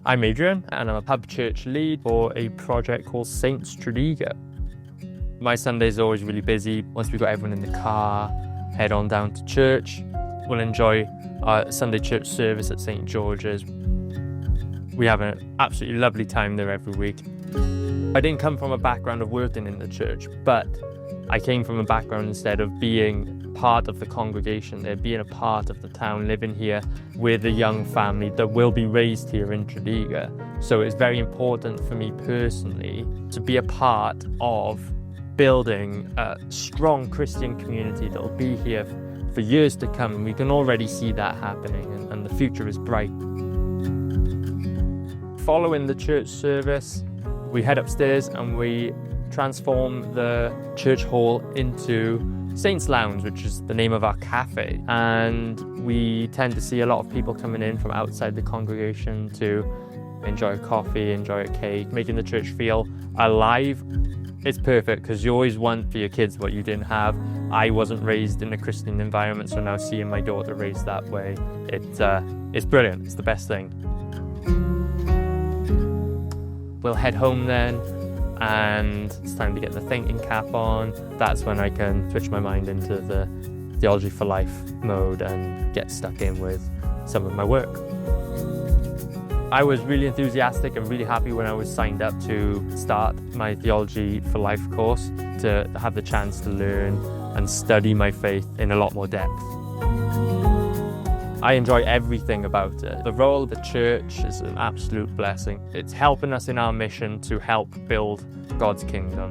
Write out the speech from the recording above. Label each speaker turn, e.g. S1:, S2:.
S1: I'm Adrian, and I'm a pub church lead for a project called Saints Tredegar. My Sunday's always really busy. Once we've got everyone in the car, head on down to church. We'll enjoy our Sunday church service at St. George's. We have an absolutely lovely time there every week. I didn't come from a background of working in the church, but I came from a background instead of being part of the congregation there, being a part of the town, living here with a young family that will be raised here in Tredegar. So it's very important for me personally to be a part of building a strong Christian community that will be here for years to come, and we can already see that happening, and the future is bright. Following the church service, we head upstairs and we transform the church hall into Saints Lounge, which is the name of our cafe, and we tend to see a lot of people coming in from outside the congregation to enjoy a coffee, enjoy a cake, making the church feel alive. It's perfect because you always want for your kids what you didn't have. I wasn't raised in a Christian environment, so now seeing my daughter raised that way, it's brilliant. It's the best thing. We'll head home then, and it's time to get the thinking cap on. That's when I can switch my mind into the Theology for Life mode and get stuck in with some of my work. I was really enthusiastic and really happy when I was signed up to start my Theology for Life course, to have the chance to learn and study my faith in a lot more depth. I enjoy everything about it. The role of the church is an absolute blessing. It's helping us in our mission to help build God's kingdom.